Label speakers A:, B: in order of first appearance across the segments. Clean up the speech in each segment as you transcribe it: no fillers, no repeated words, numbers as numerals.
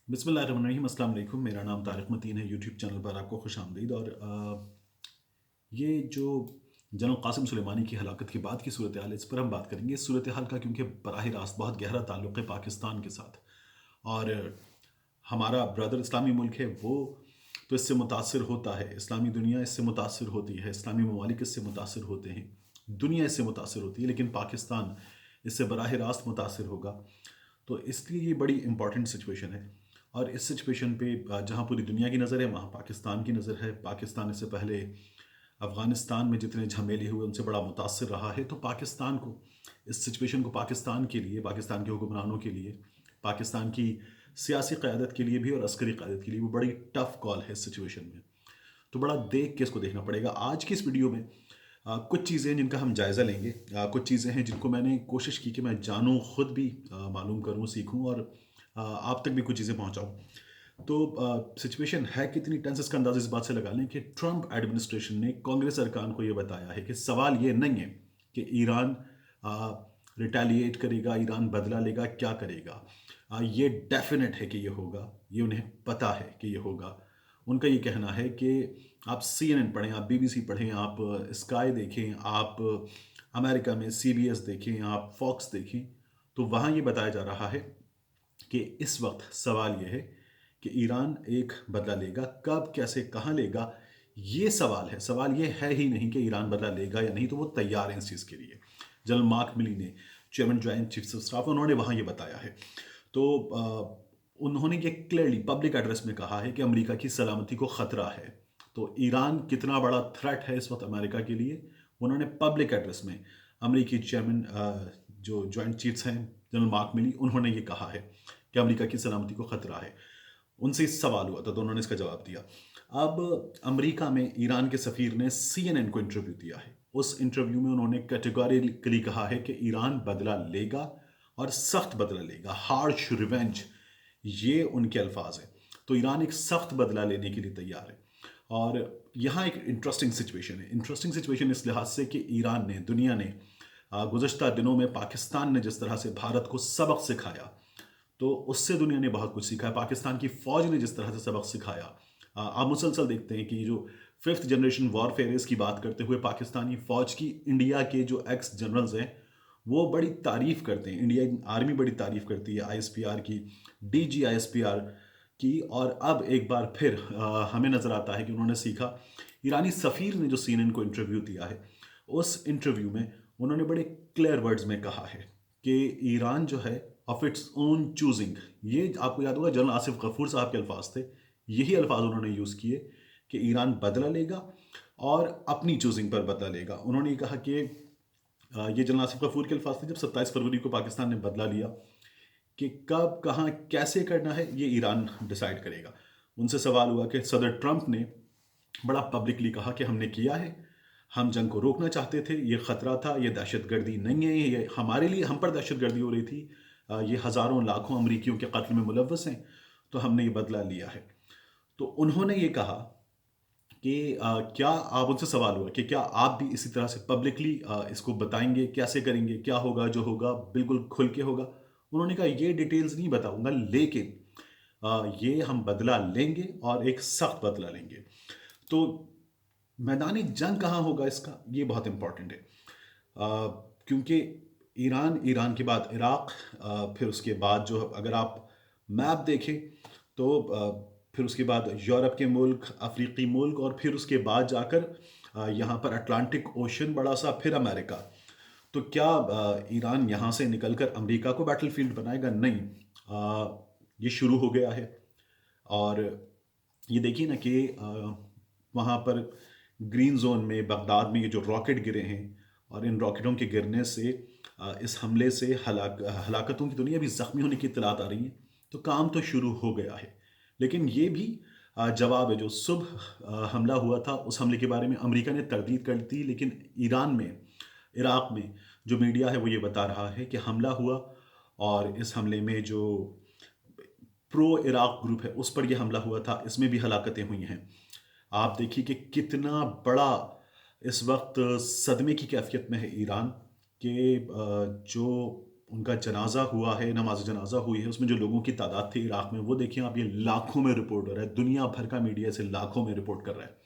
A: बिस्मिल्लाहिर्रहमानिर्रहीम, अस्सलाम वालेकुम। मेरा नाम तारिक मतीन है। यूट्यूब चैनल पर आपको खुश आमदीद। और ये जो जनरल कासिम सुलेमानी की हलाकत के बाद की सूरत हाल है, इस पर हम बात करेंगे। इस सूरत हाल का क्योंकि बराह रास्त बहुत गहरा ताल्लुक़ है पाकिस्तान के साथ, और हमारा ब्रदर इस्लामी मुल्क है, वो तो इससे मुतासर होता है। इस्लामी दुनिया इससे मुतासर होती है, इस्लामी ममालिक इससे मुतासर होते हैं, दुनिया इससे मुतासर होती है, लेकिन पाकिस्तान इससे बराह रास्त मुतासर होगा। तो इसलिए ये बड़ी इंपॉर्टेंट सिचुएशन है। और इस सिचुएशन पे जहाँ पूरी दुनिया की नज़र है, वहाँ पाकिस्तान की नज़र है। पाकिस्तान इससे पहले अफ़गानिस्तान में जितने झमेले हुए उनसे बड़ा मुतासर रहा है। तो पाकिस्तान को, इस सिचुएशन को पाकिस्तान के लिए, पाकिस्तान के हुक्मरानों के लिए, पाकिस्तान की सियासी क़यादत के लिए भी और अस्करी क़यादत के लिए वो बड़ी टफ़ कॉल है इस सिचुएशन में। तो बड़ा देख के इसको देखना पड़ेगा। आज की इस वीडियो में कुछ चीज़ें हैं जिनका हम जायज़ा लेंगे। कुछ चीज़ें हैं जिनको मैंने कोशिश की कि मैं जानूँ, ख़ुद भी मालूम करूँ, सीखूँ, और आप तक भी कुछ चीज़ें पहुँचाऊँ। तो सिचुएशन है कितनी टेंस, इसका अंदाज़ा इस बात से लगा लें कि ट्रंप एडमिनिस्ट्रेशन ने कांग्रेस अरकान को ये बताया है कि सवाल ये नहीं है कि ईरान रिटेलिएट करेगा, ईरान बदला लेगा, क्या करेगा। ये डेफिनेट है कि ये होगा, ये उन्हें पता है कि ये होगा। उनका ये कहना है कि आप CNN पढ़ें, आप BBC पढ़ें, आप स्काई देखें, आप अमेरिका में CBS देखें, आप फॉक्स देखें, तो वहाँ ये बताया जा रहा है कि इस वक्त सवाल ये है कि ईरान एक बदला लेगा। कब, कैसे, कहाँ लेगा, ये सवाल है। सवाल ये है ही नहीं कि ईरान बदला लेगा या नहीं, तो वो तैयार हैं इस चीज़ के लिए। जनरल मार्क मिली ने, chairman joint chiefs of staff, उन्होंने वहाँ ये बताया है। तो उन्होंने ये क्लियरली पब्लिक एड्रेस में कहा है कि अमेरिका की सलामती को ख़तरा है। तो ईरान कितना बड़ा थ्रेट है इस वक्त अमेरिका के लिए, उन्होंने पब्लिक एड्रेस में, अमेरिकी चेयरमैन जो जॉइंट चीफ्स हैं जनरल मार्क मिली, उन्होंने ये कहा है कि अमेरिका की सलामती को ख़तरा है। उनसे सवाल हुआ था तो उन्होंने इसका जवाब दिया। अब अमेरिका में ईरान के सफ़ीर ने CNN को इंटरव्यू दिया है। उस इंटरव्यू में उन्होंने कैटेगोरिकली कहा है कि ईरान बदला लेगा, और सख्त बदला लेगा, हार्श रिवेंज, ये उनके अल्फाज हैं। तो ईरान एक सख्त बदला लेने के लिए तैयार है। और यहाँ एक इंटरेस्टिंग सिचुएशन है। इंटरेस्टिंग सिचुएशन इस लिहाज से कि ईरान ने, दुनिया ने, गुज़श्ता दिनों में पाकिस्तान ने जिस तरह से भारत को सबक सिखाया, तो उससे दुनिया ने बहुत कुछ सीखा है। पाकिस्तान की फ़ौज ने जिस तरह से सबक सिखाया, आप मुसलसल देखते हैं कि जो फिफ्थ जनरेशन वॉरफेयर की बात करते हुए पाकिस्तानी फ़ौज की, इंडिया के जो एक्स जनरल्स हैं वो बड़ी तारीफ़ करते हैं। इंडियन आर्मी बड़ी तारीफ़ करती है ISPR की, DG ISPR की। और अब एक बार फिर हमें नज़र आता है कि उन्होंने सीखा। ईरानी सफ़ीर ने जो CNN को इंटरव्यू दिया है, उस इंटरव्यू में उन्होंने बड़े क्लियर वर्ड्स में कहा है कि ईरान जो है ऑफ इट्स ओन चूजिंग, ये आपको याद होगा जनरल आसिफ गफूर साहब के अल्फाज थे, यही अल्फाज उन्होंने यूज़ किए कि ईरान बदला लेगा और अपनी चूजिंग पर बदला लेगा। उन्होंने ये कहा कि ये जनरल आसिफ गफूर के अल्फाज थे जब 27 फरवरी को पाकिस्तान ने बदला लिया, कि कब, कहाँ, कैसे करना है ये ईरान डिसाइड करेगा। उनसे सवाल हुआ कि सदर ट्रंप ने बड़ा पब्लिकली कहा कि हमने किया है, हम जंग को रोकना चाहते थे, ये ख़तरा था, ये दहशतगर्दी नहीं है, ये हमारे लिए, हम पर दहशतगर्दी हो रही थी, ये हज़ारों लाखों अमरीकियों के कत्ल में मुलव्वस हैं, तो हमने ये बदला लिया है। तो उन्होंने ये कहा कि क्या, आप, उनसे सवाल हुआ कि क्या आप भी इसी तरह से पब्लिकली इसको बताएंगे, कैसे करेंगे, क्या होगा, जो होगा बिल्कुल खुल के होगा। उन्होंने कहा ये डिटेल्स नहीं बताऊंगा, लेकिन ये हम बदला लेंगे और एक सख्त बदला लेंगे। तो मैदानी जंग कहाँ होगा इसका, ये बहुत इंपॉर्टेंट है। क्योंकि ईरान के बाद इराक, फिर उसके बाद जो, अगर आप मैप देखें तो फिर उसके बाद यूरोप के मुल्क, अफ्रीकी मुल्क, और फिर उसके बाद जाकर यहाँ पर अटलांटिक ओशन बड़ा सा, फिर अमेरिका। तो क्या ईरान यहाँ से निकलकर अमेरिका को बैटलफील्ड बनाएगा? नहीं। ये शुरू हो गया है। और ये देखिए ना कि वहाँ पर ग्रीन जोन में, बगदाद में, ये जो रॉकेट गिरे हैं, और इन रॉकेटों के गिरने से, इस हमले से हलाकतों की दुनिया भी ज़ख्मी होने की इत्तलात आ रही हैं। तो काम तो शुरू हो गया है, लेकिन ये भी जवाब है। जो सुबह हमला हुआ था, उस हमले के बारे में अमेरिका ने तरदीद कर दी, लेकिन ईरान में, इराक़ में जो मीडिया है वो ये बता रहा है कि हमला हुआ, और इस हमले में जो प्रो इराक़ ग्रुप है उस पर यह हमला हुआ था, इसमें भी हलाकतें हुई हैं। आप देखिए कि कितना बड़ा इस वक्त सदमे की कैफियत में है ईरान, के जो उनका जनाजा हुआ है, नमाज जनाजा हुई है, उसमें जो लोगों की तादाद थी इराक में, वो देखिए आप, ये लाखों में रिपोर्ट हो रहा है, दुनिया भर का मीडिया से लाखों में रिपोर्ट कर रहा है।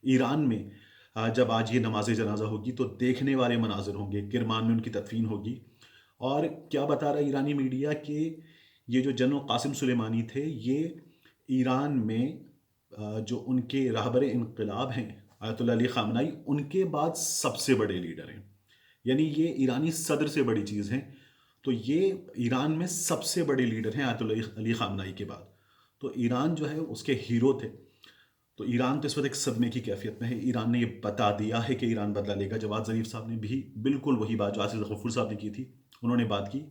A: ईरान में जब आज ये नमाज जनाजा होगी तो देखने वाले मनाजिर होंगे, किरमान में उनकी तदफीन होगी। और क्या बता रहा है ईरानी मीडिया कि ये जो जनरल कासिम सुलेमानी थे, ये ईरान में जो उनके रहबर इनकलाब हैं आयतुल्लाह अली ख़ामनाई, उनके बाद सबसे बड़े लीडर हैं। यानी ये ईरानी सदर से बड़ी चीज़ है। तो ये ईरान में सबसे बड़े लीडर हैं आयतुल्लाह अली ख़ामनाई के बाद। तो ईरान जो है उसके हीरो थे। तो ईरान तो इस वक्त एक सदमे की कैफियत में है। ईरान ने ये बता दिया है कि ईरान बदला लेगा। जवाद ज़रीफ साहब ने भी बिल्कुल वही बात जो आसिफ गफूर साहब ने की थी, उन्होंने बात की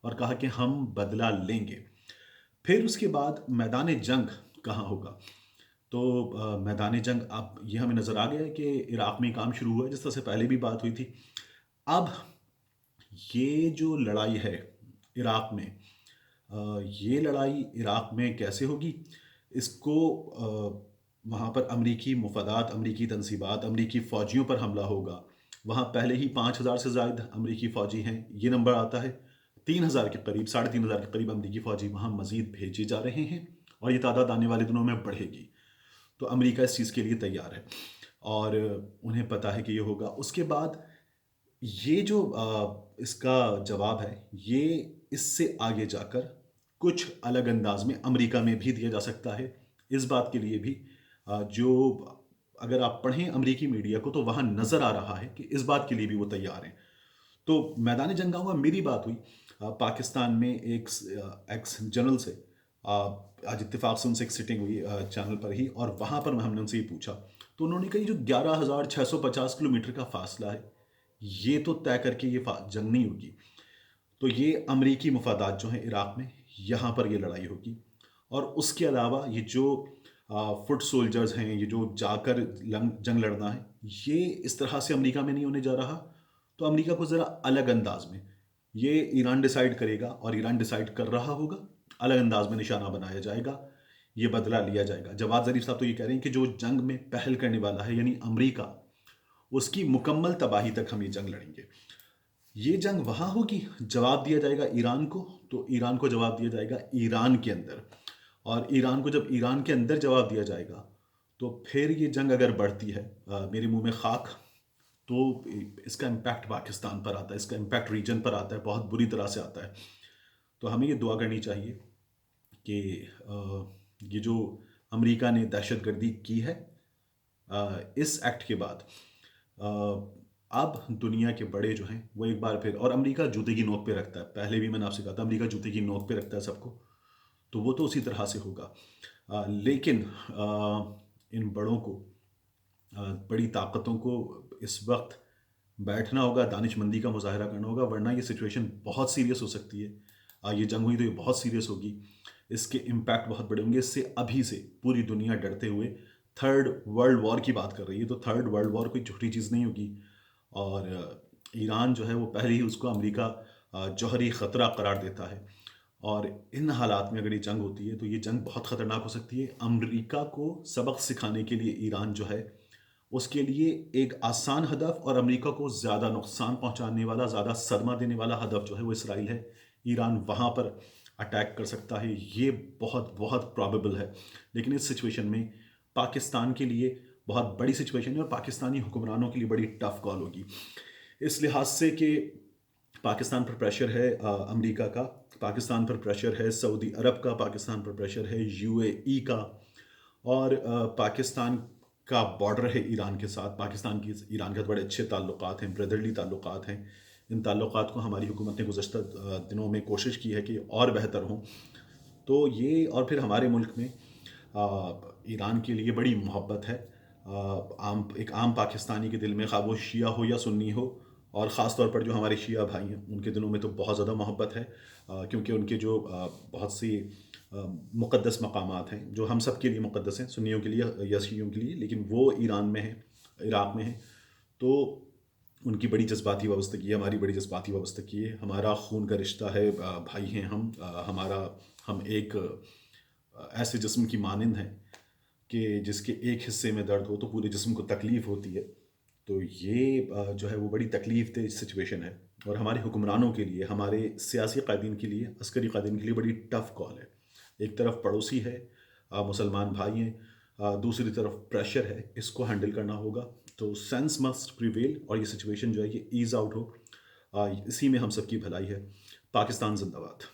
A: और कहा कि हम बदला लेंगे। फिर उसके बाद मैदान जंग कहाँ होगा? तो मैदान जंग अब ये हमें नज़र आ गया है कि इराक़ में काम शुरू हुआ है, जिस तरह से पहले भी बात हुई थी। अब ये जो लड़ाई है इराक़ में, ये लड़ाई इराक़ में कैसे होगी? इसको वहाँ पर अमरीकी मुफादात, अमरीकी तनसीबात, अमरीकी फ़ौजियों पर हमला होगा। वहाँ पहले ही 5,000 से ज़ायद अमरीकी फ़ौजी हैं, ये नंबर आता है। 3,000 के करीब, 3,500 के करीब अमरीकी फ़ौजी वहाँ मज़ीद भेजे जा रहे हैं और ये तादाद आने वाले दिनों में बढ़ेगी। तो अमेरिका इस चीज़ के लिए तैयार है और उन्हें पता है कि ये होगा। उसके बाद ये जो इसका जवाब है, ये इससे आगे जाकर कुछ अलग अंदाज में अमेरिका में भी दिया जा सकता है। इस बात के लिए भी जो अगर आप पढ़ें अमेरिकी मीडिया को तो वहाँ नज़र आ रहा है कि इस बात के लिए भी वो तैयार हैं। तो मैदान जंग मेरी बात हुई पाकिस्तान में एक एक्स जनरल से, आज इत्तेफाक से उनसे एक सिटिंग हुई चैनल पर ही, और वहाँ पर हमने उनसे ये पूछा तो उन्होंने कहा जो 11,650 किलोमीटर का फासला है, ये तो तय करके ये जंग नहीं होगी। तो ये अमरीकी मफादात जो हैं इराक़ में, यहाँ पर ये लड़ाई होगी। और उसके अलावा ये जो फुट सोल्जर्स हैं, ये जो जाकर जंग लड़ना है, ये इस तरह से अमेरिका में नहीं होने जा रहा। तो अमेरिका को ज़रा अलग अंदाज में ये ईरान डिसाइड करेगा और ईरान डिसाइड कर रहा होगा, अलग अंदाज में निशाना बनाया जाएगा, ये बदला लिया जाएगा। जवाद ज़रीफ साहब तो ये कह रहे हैं कि जो जंग में पहल करने वाला है यानी अमेरिका, उसकी मुकम्मल तबाही तक हम ये जंग लड़ेंगे। ये जंग वहाँ होगी, जवाब दिया जाएगा ईरान को, तो ईरान को जवाब दिया जाएगा ईरान के अंदर, और ईरान को जब ईरान के अंदर जवाब दिया जाएगा तो फिर ये जंग अगर बढ़ती है, मेरे मुंह में खाक, तो इसका इम्पैक्ट पाकिस्तान पर आता है, इसका इम्पैक्ट रीजन पर आता है, बहुत बुरी तरह से आता है। तो हमें ये दुआ करनी चाहिए कि ये जो अमेरिका ने दहशतगर्दी की है, इस एक्ट के बाद अब दुनिया के बड़े जो हैं वो एक बार फिर, और अमेरिका जूते की नोक पे रखता है, पहले भी मैंने आपसे कहा था अमेरिका जूते की नोक पे रखता है सबको, तो वो तो उसी तरह से होगा। लेकिन इन बड़ों को, बड़ी ताकतों को इस वक्त बैठना होगा, दानिशमंदी का मुजाहरा करना होगा, वरना ये सिचुएशन बहुत सीरियस हो सकती है। ये जंग हुई तो ये बहुत सीरियस होगी, इसके इम्पैक्ट बहुत बड़े होंगे। इससे अभी से पूरी दुनिया डरते हुए थर्ड वर्ल्ड वॉर की बात कर रही है, तो थर्ड वर्ल्ड वॉर कोई छोटी चीज़ नहीं होगी। और ईरान जो है वो पहले ही उसको अमेरिका जौहरी ख़तरा करार देता है, और इन हालात में अगर ये जंग होती है तो ये जंग बहुत ख़तरनाक हो सकती है। अमेरिका को सबक सिखाने के लिए ईरान जो है, उसके लिए एक आसान हदफ और अमेरिका को ज़्यादा नुकसान पहुंचाने वाला, ज़्यादा सदमा देने वाला हदफ जो है वो इसराइल है। ईरान वहाँ पर अटैक कर सकता है, ये बहुत बहुत प्रॉबेबल है। लेकिन इस सिचुएशन में पाकिस्तान के लिए बहुत बड़ी सिचुएशन है और पाकिस्तानी हुक्मरानों के लिए बड़ी टफ कॉल होगी, इस लिहाज से कि पाकिस्तान पर प्रेशर है अमेरिका का, पाकिस्तान पर प्रेशर है सऊदी अरब का, पाकिस्तान पर प्रेशर है यूएई का, और पाकिस्तान का बॉर्डर है ईरान के साथ। पाकिस्तान की ईरान के बड़े अच्छे ताल्लुकात हैं, ब्रदरली ताल्लुकात हैं। इन ताल्लुकात को हमारी हुकूमत ने गुज़श्ता दिनों में कोशिश की है कि और बेहतर हों। तो ये, और फिर हमारे मुल्क में ईरान के लिए बड़ी मोहब्बत है। एक आम पाकिस्तानी के दिल में, खा वो शिया हो या सुन्नी हो, और ख़ास तौर पर जो हमारे शिया भाई हैं उनके दिलों में तो बहुत ज़्यादा मोहब्बत है, क्योंकि उनके जो बहुत सी मुक़द्दस मकामात हैं जो हम सब के लिए मुक़द्दस हैं, सुन्नियों के लिए या शियों के लिए, लेकिन वो ईरान में हैं, इराक़ में हैं। तो उनकी बड़ी जज्बाती वाबस्तगी है, हमारी बड़ी जज्बाती वाबस्तगी है, हमारा खून का रिश्ता है, भाई हैं हम, हम एक ऐसे जिस्म की मानिंद हैं कि जिसके एक हिस्से में दर्द हो तो पूरे जिस्म को तकलीफ़ होती है। तो ये जो है वो बड़ी तकलीफ़ दह सिचुएशन है और हमारे हुक्मरानों के लिए, हमारे सियासी कायदीन के लिए, अस्करी कायदीन के लिए बड़ी टफ़ कॉल है। एक तरफ पड़ोसी है, मुसलमान भाई हैं, दूसरी तरफ प्रेशर है, इसको हैंडल करना होगा। तो सेंस मस्ट प्रिवेल और ये सिचुएशन जो है ये ईज़ आउट हो। इसी में हम सबकी भलाई है। पाकिस्तान ज़िंदाबाद।